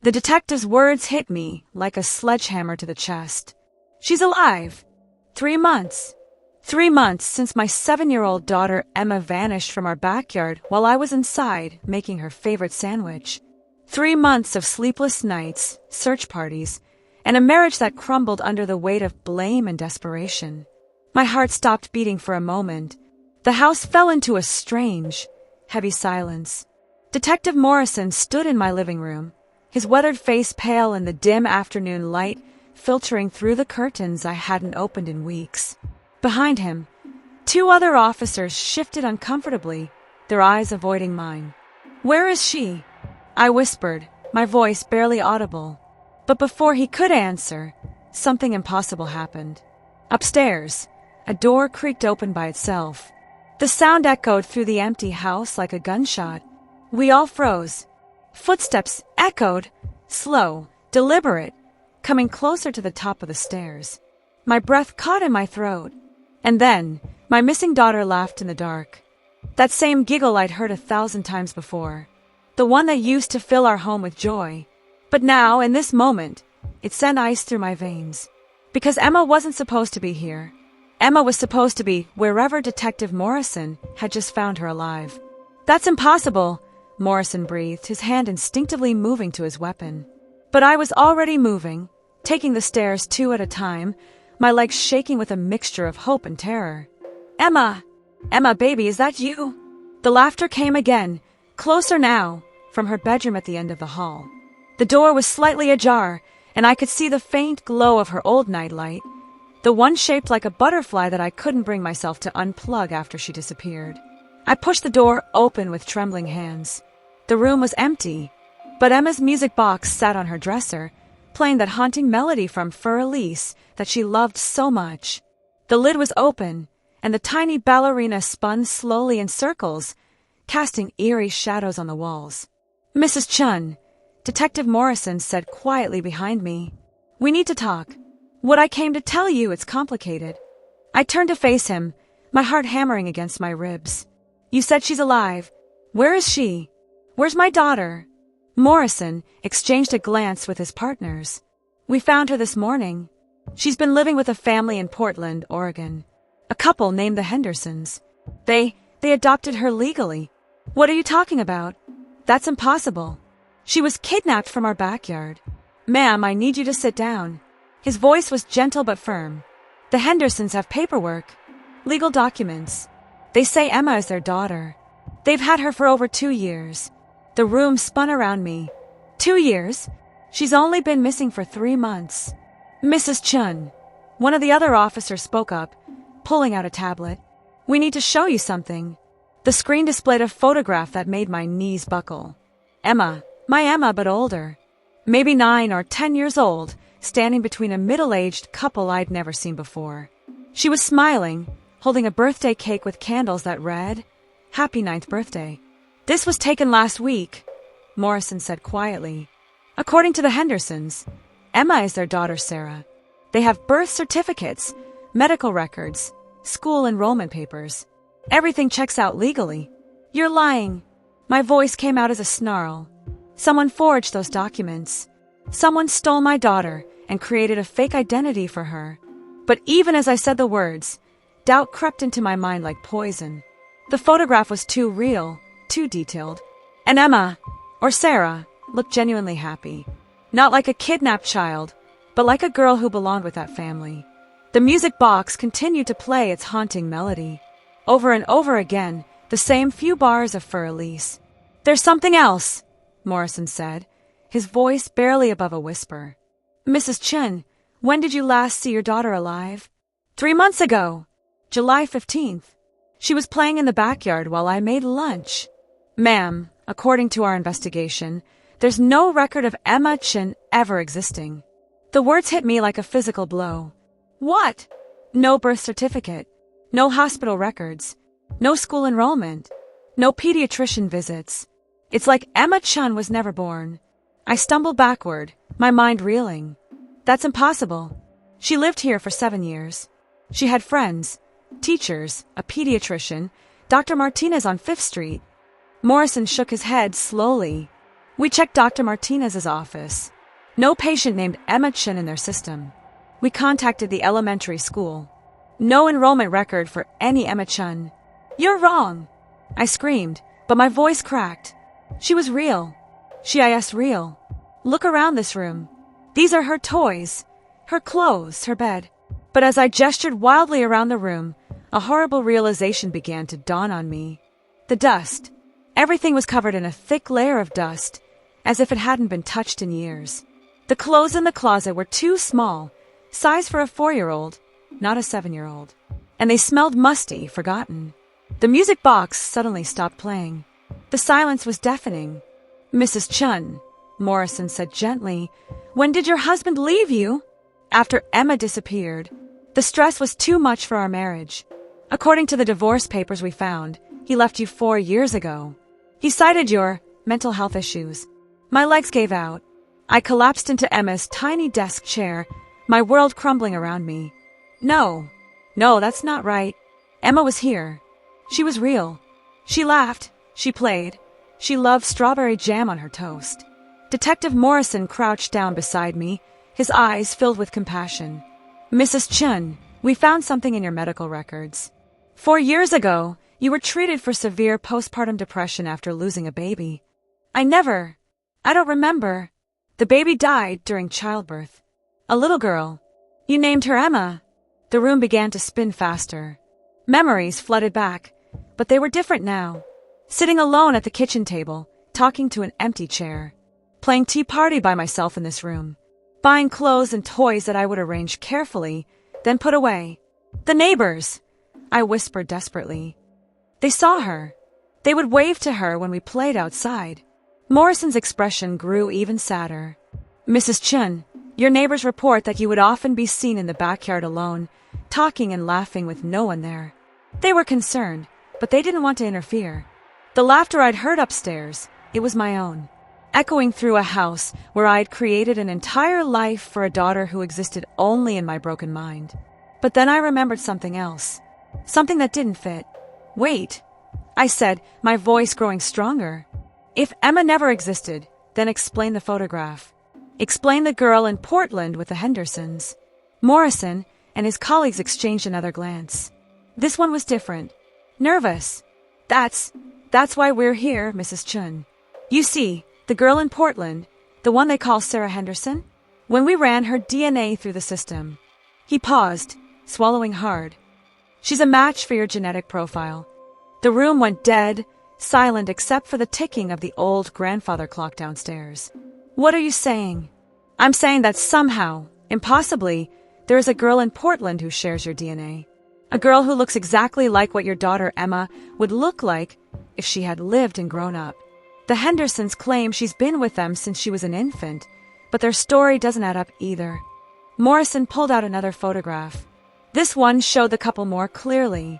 The detective's words hit me like a sledgehammer to the chest. She's alive. 3 months. 3 months since my 7-year-old daughter Emma vanished from our backyard while I was inside making her favorite sandwich. 3 months of sleepless nights, search parties, and a marriage that crumbled under the weight of blame and desperation. My heart stopped beating for a moment. The house fell into a strange, heavy silence. Detective Morrison stood in my living room, his weathered face pale in the dim afternoon light filtering through the curtains I hadn't opened in weeks. Behind him, 2 other officers shifted uncomfortably, their eyes avoiding mine. "Where is she?" I whispered, my voice barely audible. But before he could answer, something impossible happened. Upstairs, a door creaked open by itself. The sound echoed through the empty house like a gunshot. We all froze. Footsteps echoed, slow, deliberate, coming closer to the top of the stairs. My breath caught in my throat. And then, my missing daughter laughed in the dark. That same giggle I'd heard 1,000 times before. The one that used to fill our home with joy. But now, in this moment, it sent ice through my veins. Because Emma wasn't supposed to be here. Emma was supposed to be wherever Detective Morrison had just found her alive. "That's impossible," Morrison breathed, his hand instinctively moving to his weapon. But I was already moving, taking the stairs 2 at a time, my legs shaking with a mixture of hope and terror. "Emma! Emma, baby, is that you?" The laughter came again, closer now, from her bedroom at the end of the hall. The door was slightly ajar, and I could see the faint glow of her old nightlight, the one shaped like a butterfly that I couldn't bring myself to unplug after she disappeared. I pushed the door open with trembling hands. The room was empty, but Emma's music box sat on her dresser, playing that haunting melody from Fur Elise that she loved so much. The lid was open, and the tiny ballerina spun slowly in circles, casting eerie shadows on the walls. "Mrs. Chun," Detective Morrison said quietly behind me. "We need to talk. What I came to tell you, it's complicated." I turned to face him, my heart hammering against my ribs. "You said she's alive. Where is she? Where's my daughter?" Morrison exchanged a glance with his partners. "We found her this morning. She's been living with a family in Portland, Oregon. A couple named the Hendersons. They adopted her legally." "What are you talking about? That's impossible. She was kidnapped from our backyard." "Ma'am, I need you to sit down." His voice was gentle but firm. "The Hendersons have paperwork, legal documents. They say Emma is their daughter. They've had her for over 2 years. The room spun around me. 2 years? She's only been missing for 3 months. "Mrs. Chun," one of the other officers spoke up, pulling out a tablet. "We need to show you something." The screen displayed a photograph that made my knees buckle. Emma, my Emma but older. Maybe 9 or 10 years old, standing between a middle-aged couple I'd never seen before. She was smiling, holding a birthday cake with candles that read, "Happy 9th birthday." "This was taken last week," Morrison said quietly. "According to the Hendersons, Emma is their daughter Sarah. They have birth certificates, medical records, school enrollment papers. Everything checks out legally." "You're lying." My voice came out as a snarl. "Someone forged those documents. Someone stole my daughter and created a fake identity for her." But even as I said the words, doubt crept into my mind like poison. The photograph was too real, too detailed. And Emma, or Sarah, looked genuinely happy. Not like a kidnapped child, but like a girl who belonged with that family. The music box continued to play its haunting melody. Over and over again, the same few bars of Fur Elise. "There's something else," Morrison said, his voice barely above a whisper. "Mrs. Chun, when did you last see your daughter alive?" 3 months ago, July 15th. She was playing in the backyard while I made lunch. "Ma'am, according to our investigation, there's no record of Emma Chun ever existing." The words hit me like a physical blow. "What?" "No birth certificate, no hospital records, no school enrollment, no pediatrician visits. It's like Emma Chun was never born." I stumbled backward, my mind reeling. "That's impossible. She lived here for 7 years. She had friends, teachers, a pediatrician, Dr. Martinez on 5th Street. Morrison shook his head slowly. We checked Dr. Martinez's office. No patient named Emma Chin in their system. We contacted the elementary school. No enrollment record for any Emma Chun. You're wrong, I screamed, but my voice cracked. She was real. She real. Look around this room. These are her toys, her clothes, her bed. But as I gestured wildly around the room, a horrible realization began to dawn on me. The dust. Everything was covered in a thick layer of dust, as if it hadn't been touched in years. The clothes in the closet were too small, size for a 4-year-old, not a 7-year-old. And they smelled musty, forgotten. The music box suddenly stopped playing. The silence was deafening. Mrs. Chun, Morrison said gently, when did your husband leave you? After Emma disappeared. The stress was too much for our marriage. According to the divorce papers we found, he left you 4 years ago. He cited your mental health issues. My legs gave out. I collapsed into Emma's tiny desk chair, my world crumbling around me. No, that's not right. Emma was here. She was real. She laughed. She played. She loved strawberry jam on her toast. Detective Morrison crouched down beside me, his eyes filled with compassion. Mrs. Chun, we found something in your medical records. 4 years ago, you were treated for severe postpartum depression after losing a baby. I don't remember. The baby died during childbirth. A little girl. You named her Emma. The room began to spin faster. Memories flooded back, but they were different now. Sitting alone at the kitchen table, talking to an empty chair. Playing tea party by myself in this room. Buying clothes and toys that I would arrange carefully, then put away. The neighbors, I whispered desperately. They saw her. They would wave to her when we played outside. Morrison's expression grew even sadder. Mrs. Chun, your neighbors report that you would often be seen in the backyard alone, talking and laughing with no one there. They were concerned, but they didn't want to interfere. The laughter I'd heard upstairs, it was my own. Echoing through a house where I'd created an entire life for a daughter who existed only in my broken mind. But then I remembered something else. Something that didn't fit. Wait, I said, my voice growing stronger. If Emma never existed, then explain the photograph. Explain the girl in Portland with the Hendersons. Morrison and his colleagues exchanged another glance. This one was different. Nervous. That's why we're here, Mrs. Chun. You see, the girl in Portland, the one they call Sarah Henderson, when we ran her DNA through the system. He paused, swallowing hard. She's a match for your genetic profile. The room went dead, silent except for the ticking of the old grandfather clock downstairs. What are you saying? I'm saying that somehow, impossibly, there is a girl in Portland who shares your DNA. A girl who looks exactly like what your daughter Emma would look like if she had lived and grown up. The Hendersons claim she's been with them since she was an infant, but their story doesn't add up either. Morrison pulled out another photograph. This one showed the couple more clearly.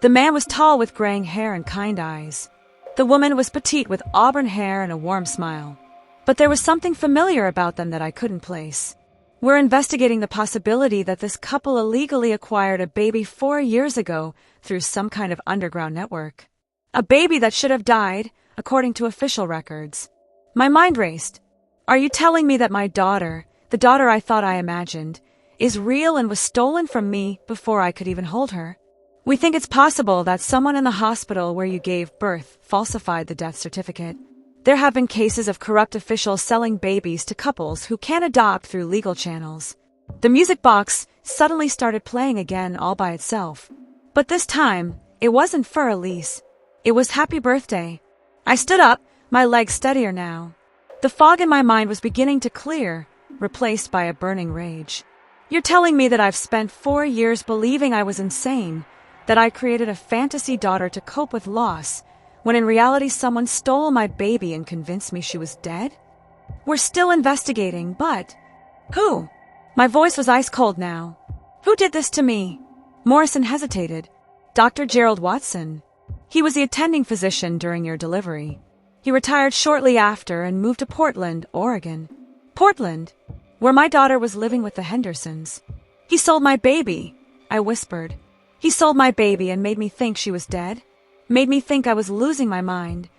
The man was tall with graying hair and kind eyes. The woman was petite with auburn hair and a warm smile. But there was something familiar about them that I couldn't place. We're investigating the possibility that this couple illegally acquired a baby 4 years ago through some kind of underground network. A baby that should have died, according to official records. My mind raced. Are you telling me that my daughter, the daughter I thought I imagined, is real and was stolen from me before I could even hold her? We think it's possible that someone in the hospital where you gave birth falsified the death certificate. There have been cases of corrupt officials selling babies to couples who can't adopt through legal channels. The music box suddenly started playing again all by itself. But this time, it wasn't for Elise. It was Happy Birthday. I stood up, my legs steadier now. The fog in my mind was beginning to clear, replaced by a burning rage. You're telling me that I've spent 4 years believing I was insane, that I created a fantasy daughter to cope with loss, when in reality someone stole my baby and convinced me she was dead? We're still investigating, but who? My voice was ice cold now. Who did this to me? Morrison hesitated. Dr. Gerald Watson. He was the attending physician during your delivery. He retired shortly after and moved to Portland, Oregon. Portland, where my daughter was living with the Hendersons. He sold my baby, I whispered. He sold my baby and made me think she was dead. Made me think I was losing my mind.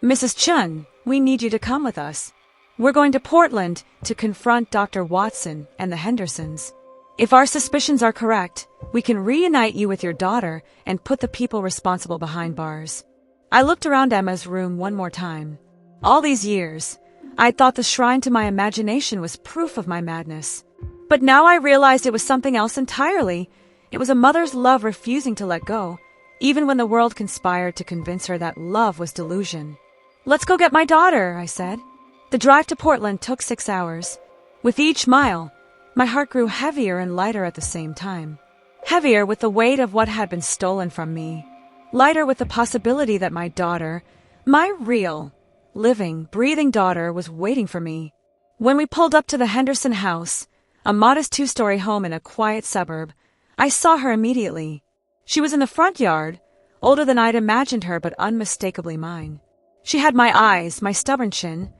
Mrs. Chun, we need you to come with us. We're going to Portland to confront Dr. Watson and the Hendersons. If our suspicions are correct, we can reunite you with your daughter and put the people responsible behind bars. I looked around Emma's room one more time. All these years, I'd thought the shrine to my imagination was proof of my madness. But now I realized it was something else entirely. It was a mother's love refusing to let go, even when the world conspired to convince her that love was delusion. Let's go get my daughter, I said. The drive to Portland took 6 hours. With each mile, my heart grew heavier and lighter at the same time. Heavier with the weight of what had been stolen from me. Lighter with the possibility that my daughter, my real, living, breathing daughter, was waiting for me. When we pulled up to the Henderson house, a modest 2-story home in a quiet suburb, I saw her immediately. She was in the front yard, older than I'd imagined her but unmistakably mine. She had my eyes, my stubborn chin,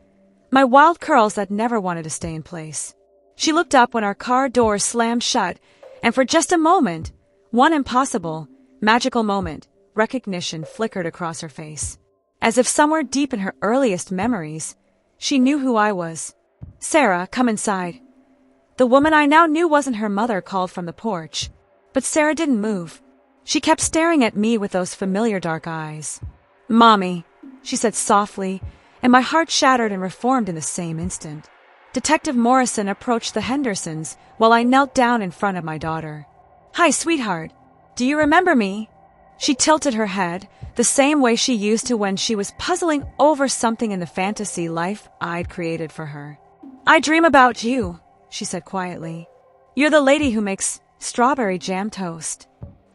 my wild curls that never wanted to stay in place. She looked up when our car door slammed shut, and for just a moment, one impossible, magical moment, recognition flickered across her face. As if somewhere deep in her earliest memories, she knew who I was. Sarah, come inside. The woman I now knew wasn't her mother called from the porch, but Sarah didn't move. She kept staring at me with those familiar dark eyes. Mommy, she said softly, and my heart shattered and reformed in the same instant. Detective Morrison approached the Hendersons while I knelt down in front of my daughter. Hi, sweetheart. Do you remember me? She tilted her head, the same way she used to when she was puzzling over something in the fantasy life I'd created for her. I dream about you, she said quietly. You're the lady who makes strawberry jam toast.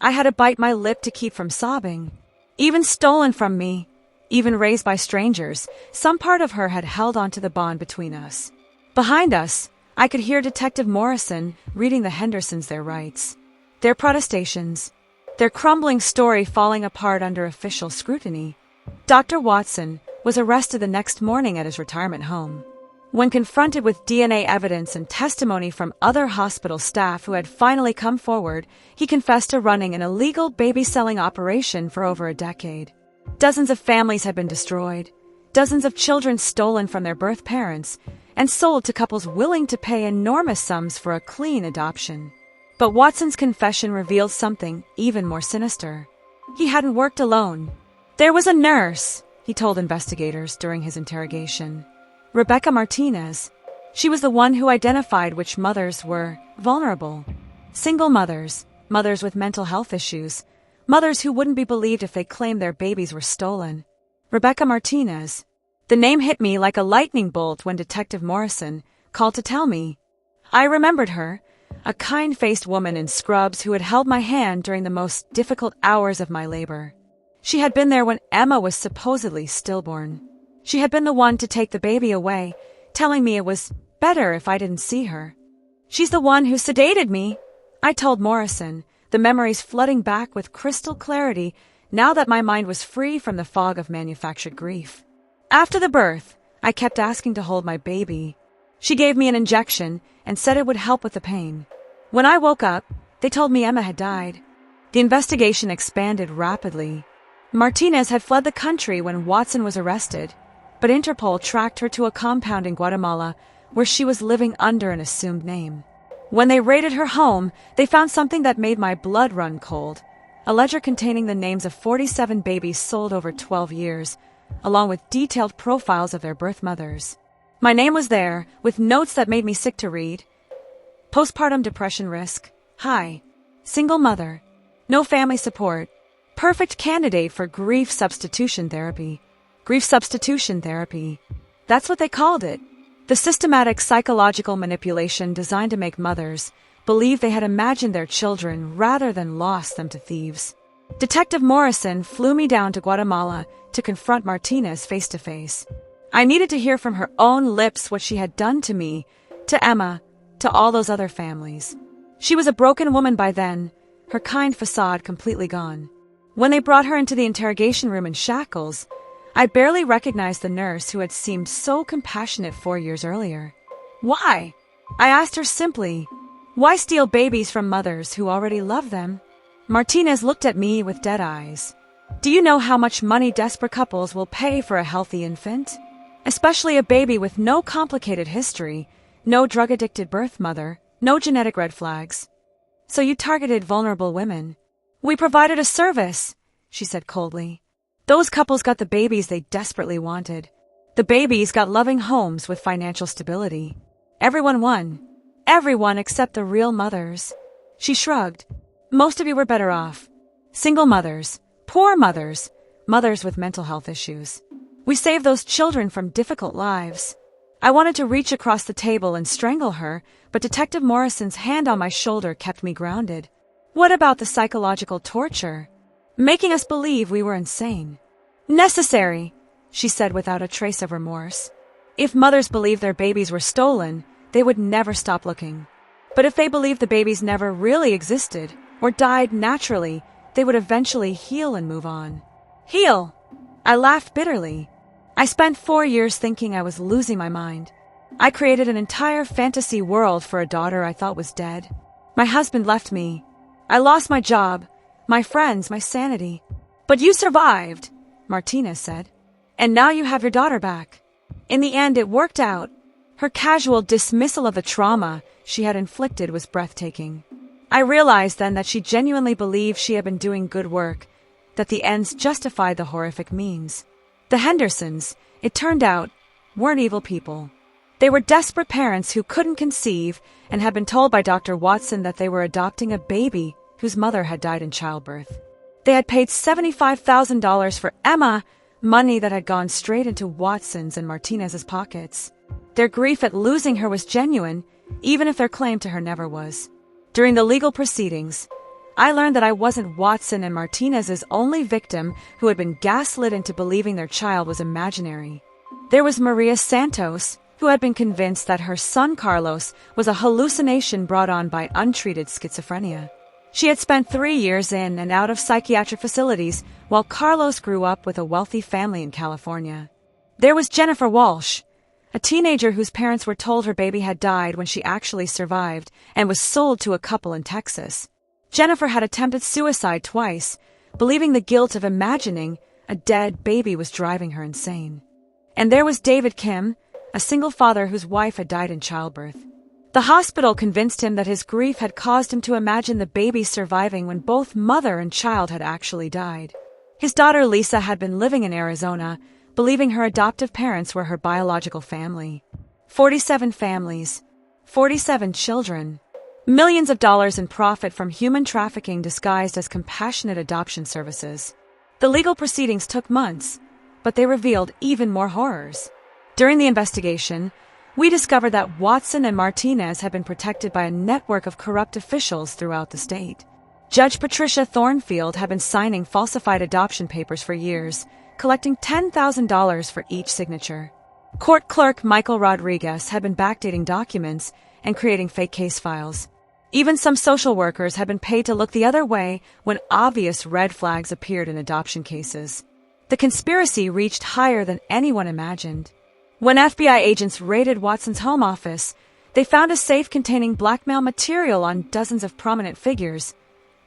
I had to bite my lip to keep from sobbing. Even stolen from me, even raised by strangers, some part of her had held on to the bond between us. Behind us, I could hear Detective Morrison reading the Hendersons their rights, their protestations, their crumbling story falling apart under official scrutiny. Dr. Watson was arrested the next morning at his retirement home. When confronted with DNA evidence and testimony from other hospital staff who had finally come forward, he confessed to running an illegal baby-selling operation for over a decade. Dozens of families had been destroyed, dozens of children stolen from their birth parents, and sold to couples willing to pay enormous sums for a clean adoption. But Watson's confession revealed something even more sinister. He hadn't worked alone. There was a nurse, he told investigators during his interrogation. Rebecca Martinez. She was the one who identified which mothers were vulnerable. Single mothers, mothers with mental health issues, mothers who wouldn't be believed if they claimed their babies were stolen. Rebecca Martinez. The name hit me like a lightning bolt when Detective Morrison called to tell me. I remembered her, a kind-faced woman in scrubs who had held my hand during the most difficult hours of my labor. She had been there when Emma was supposedly stillborn. She had been the one to take the baby away, telling me it was better if I didn't see her. She's the one who sedated me, I told Morrison, the memories flooding back with crystal clarity now that my mind was free from the fog of manufactured grief. After the birth, I kept asking to hold my baby. She gave me an injection and said it would help with the pain. When I woke up, they told me Emma had died. The investigation expanded rapidly. Martinez had fled the country when Watson was arrested, but Interpol tracked her to a compound in Guatemala where she was living under an assumed name. When they raided her home, they found something that made my blood run cold, a ledger containing the names of 47 babies sold over 12 years, along with detailed profiles of their birth mothers. My name was there, with notes that made me sick to read. Postpartum depression risk, high. Single mother. No family support. Perfect candidate for grief substitution therapy. Grief substitution therapy. That's what they called it. The systematic psychological manipulation designed to make mothers believe they had imagined their children rather than lost them to thieves. Detective Morrison flew me down to Guatemala to confront Martinez face to face. I needed to hear from her own lips what she had done to me, to Emma, to all those other families. She was a broken woman by then, her kind facade completely gone. When they brought her into the interrogation room in shackles, I barely recognized the nurse who had seemed so compassionate 4 years earlier. Why? I asked her simply. Why steal babies from mothers who already love them? Martinez looked at me with dead eyes. Do you know how much money desperate couples will pay for a healthy infant? especially a baby with no complicated history, no drug-addicted birth mother, no genetic red flags. So you targeted vulnerable women. We provided a service, she said coldly. Those couples got the babies they desperately wanted. The babies got loving homes with financial stability. Everyone won. Everyone except the real mothers. She shrugged. Most of you were better off. Single mothers, poor mothers, mothers with mental health issues. We saved those children from difficult lives. I wanted to reach across the table and strangle her, but Detective Morrison's hand on my shoulder kept me grounded. What about the psychological torture? Making us believe we were insane. Necessary, she said without a trace of remorse. If mothers believed their babies were stolen, they would never stop looking. But if they believed the babies never really existed, or died naturally, they would eventually heal and move on. Heal! I laughed bitterly. I spent 4 years thinking I was losing my mind. I created an entire fantasy world for a daughter I thought was dead. My husband left me. I lost my job, my friends, my sanity. But you survived, Martinez said. And now you have your daughter back. In the end, it worked out. Her casual dismissal of the trauma she had inflicted was breathtaking. I realized then that she genuinely believed she had been doing good work, that the ends justified the horrific means. The Hendersons, it turned out, weren't evil people. They were desperate parents who couldn't conceive and had been told by Dr. Watson that they were adopting a baby whose mother had died in childbirth. They had paid $75,000 for Emma, money that had gone straight into Watson's and Martinez's pockets. Their grief at losing her was genuine, even if their claim to her never was. During the legal proceedings, I learned that I wasn't Watson and Martinez's only victim who had been gaslit into believing their child was imaginary. There was Maria Santos, who had been convinced that her son Carlos was a hallucination brought on by untreated schizophrenia. She had spent 3 years in and out of psychiatric facilities while Carlos grew up with a wealthy family in California. There was Jennifer Walsh, a teenager whose parents were told her baby had died when she actually survived and was sold to a couple in Texas. Jennifer had attempted suicide twice, believing the guilt of imagining a dead baby was driving her insane. And there was David Kim, a single father whose wife had died in childbirth. The hospital convinced him that his grief had caused him to imagine the baby surviving when both mother and child had actually died. His daughter Lisa had been living in Arizona, believing her adoptive parents were her biological family. 47 families, 47 children. Millions of dollars in profit from human trafficking disguised as compassionate adoption services. The legal proceedings took months, but they revealed even more horrors. During the investigation, we discovered that Watson and Martinez had been protected by a network of corrupt officials throughout the state. Judge Patricia Thornfield had been signing falsified adoption papers for years, collecting $10,000 for each signature. Court clerk Michael Rodriguez had been backdating documents and creating fake case files. Even some social workers had been paid to look the other way when obvious red flags appeared in adoption cases. The conspiracy reached higher than anyone imagined. When FBI agents raided Watson's home office, they found a safe containing blackmail material on dozens of prominent figures,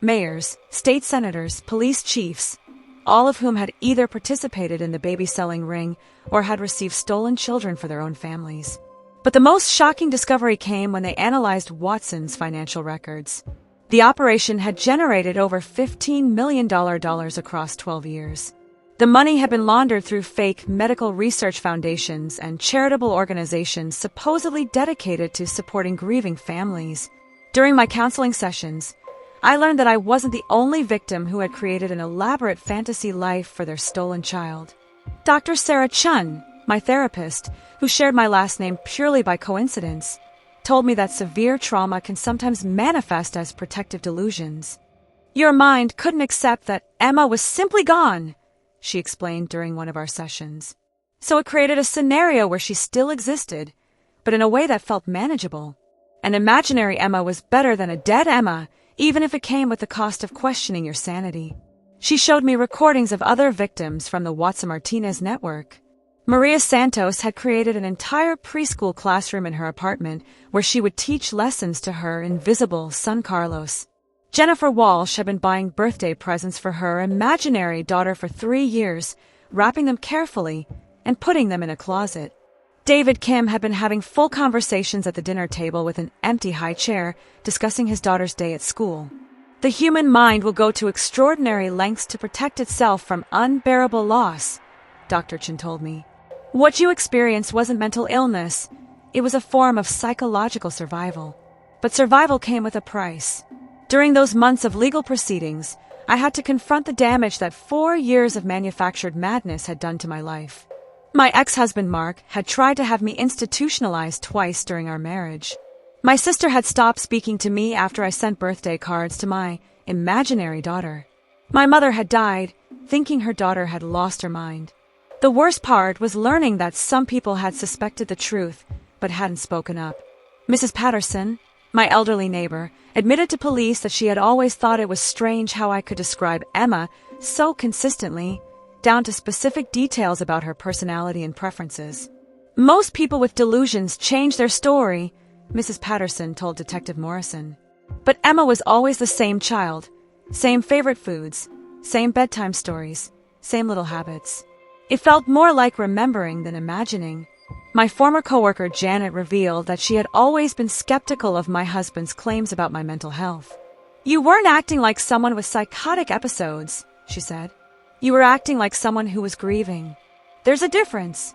mayors, state senators, police chiefs, all of whom had either participated in the baby-selling ring or had received stolen children for their own families. But the most shocking discovery came when they analyzed Watson's financial records. The operation had generated over $15 million across 12 years. The money had been laundered through fake medical research foundations and charitable organizations supposedly dedicated to supporting grieving families. During my counseling sessions, I learned that I wasn't the only victim who had created an elaborate fantasy life for their stolen child. Dr. Sarah Chun, my therapist, who shared my last name purely by coincidence, told me that severe trauma can sometimes manifest as protective delusions. Your mind couldn't accept that Emma was simply gone, she explained during one of our sessions. So it created a scenario where she still existed, but in a way that felt manageable. An imaginary Emma was better than a dead Emma, even if it came with the cost of questioning your sanity. She showed me recordings of other victims from the Watson-Martinez network. Maria Santos had created an entire preschool classroom in her apartment where she would teach lessons to her invisible son Carlos. Jennifer Walsh had been buying birthday presents for her imaginary daughter for 3 years, wrapping them carefully and putting them in a closet. David Kim had been having full conversations at the dinner table with an empty high chair, discussing his daughter's day at school. The human mind will go to extraordinary lengths to protect itself from unbearable loss, Dr. Chin told me. What you experienced wasn't mental illness. It was a form of psychological survival. But survival came with a price. During those months of legal proceedings, I had to confront the damage that 4 years of manufactured madness had done to my life. My ex-husband, Mark, had tried to have me institutionalized twice during our marriage. My sister had stopped speaking to me after I sent birthday cards to my imaginary daughter. My mother had died, thinking her daughter had lost her mind. The worst part was learning that some people had suspected the truth, but hadn't spoken up. Mrs. Patterson, my elderly neighbor, admitted to police that she had always thought it was strange how I could describe Emma so consistently, down to specific details about her personality and preferences. Most people with delusions change their story, Mrs. Patterson told Detective Morrison. But Emma was always the same child, same favorite foods, same bedtime stories, same little habits. It felt more like remembering than imagining. My former coworker Janet revealed that she had always been skeptical of my husband's claims about my mental health. You weren't acting like someone with psychotic episodes, she said. You were acting like someone who was grieving. There's a difference.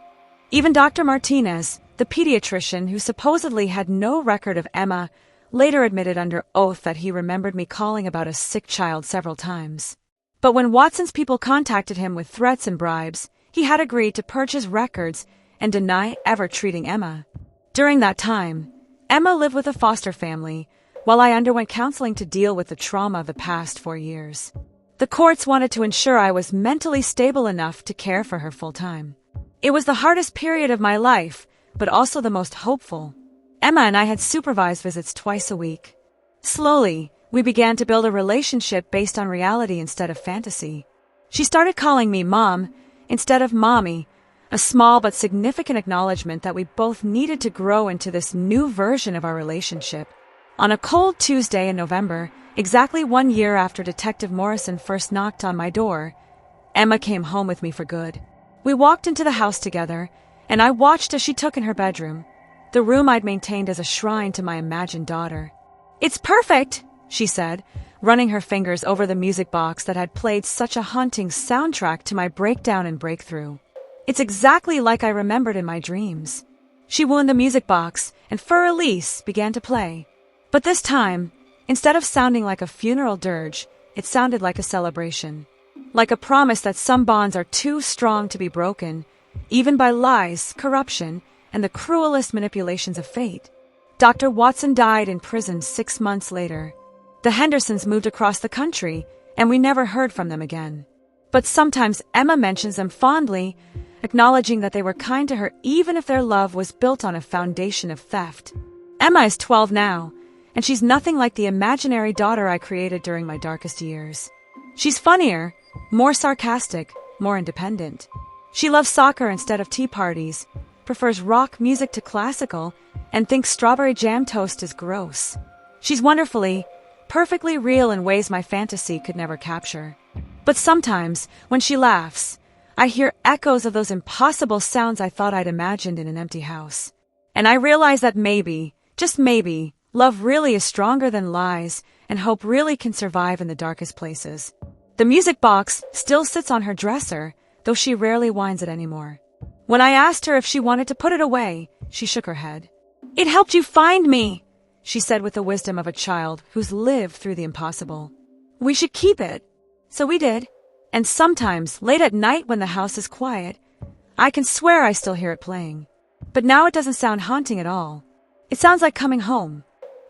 Even Dr. Martinez, the pediatrician who supposedly had no record of Emma, later admitted under oath that he remembered me calling about a sick child several times. But when Watson's people contacted him with threats and bribes, he had agreed to purchase records and deny ever treating Emma. During that time, Emma lived with a foster family, while I underwent counseling to deal with the trauma of the past 4 years. The courts wanted to ensure I was mentally stable enough to care for her full-time. It was the hardest period of my life, but also the most hopeful. Emma and I had supervised visits twice a week. Slowly, we began to build a relationship based on reality instead of fantasy. She started calling me Mom instead of Mommy, a small but significant acknowledgement that we both needed to grow into this new version of our relationship. On a cold Tuesday in November, exactly 1 year after Detective Morrison first knocked on my door, Emma came home with me for good. We walked into the house together, and I watched as she took in her bedroom, the room I'd maintained as a shrine to my imagined daughter. "It's perfect," she said, running her fingers over the music box that had played such a haunting soundtrack to my breakdown and breakthrough. "It's exactly like I remembered in my dreams." She wound the music box, and Fur Elise began to play. But this time, instead of sounding like a funeral dirge, it sounded like a celebration. Like a promise that some bonds are too strong to be broken, even by lies, corruption, and the cruelest manipulations of fate. Dr. Watson died in prison 6 months later. The Hendersons moved across the country, and we never heard from them again. But sometimes Emma mentions them fondly, acknowledging that they were kind to her even if their love was built on a foundation of theft. Emma is 12 now, and she's nothing like the imaginary daughter I created during my darkest years. She's funnier, more sarcastic, more independent. She loves soccer instead of tea parties, prefers rock music to classical, and thinks strawberry jam toast is gross. She's wonderfully, perfectly real in ways my fantasy could never capture. But sometimes, when she laughs, I hear echoes of those impossible sounds I thought I'd imagined in an empty house. And I realize that maybe, just maybe, love really is stronger than lies, and hope really can survive in the darkest places. The music box still sits on her dresser, though she rarely winds it anymore. When I asked her if she wanted to put it away, she shook her head. "It helped you find me," she said with the wisdom of a child who's lived through the impossible. "We should keep it." So we did. And sometimes, late at night when the house is quiet, I can swear I still hear it playing. But now it doesn't sound haunting at all. It sounds like coming home.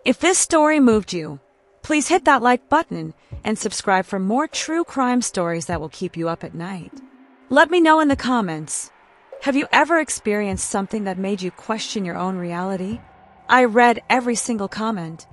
If this story moved you, please hit that like button and subscribe for more true crime stories that will keep you up at night. Let me know in the comments. Have you ever experienced something that made you question your own reality? I read every single comment.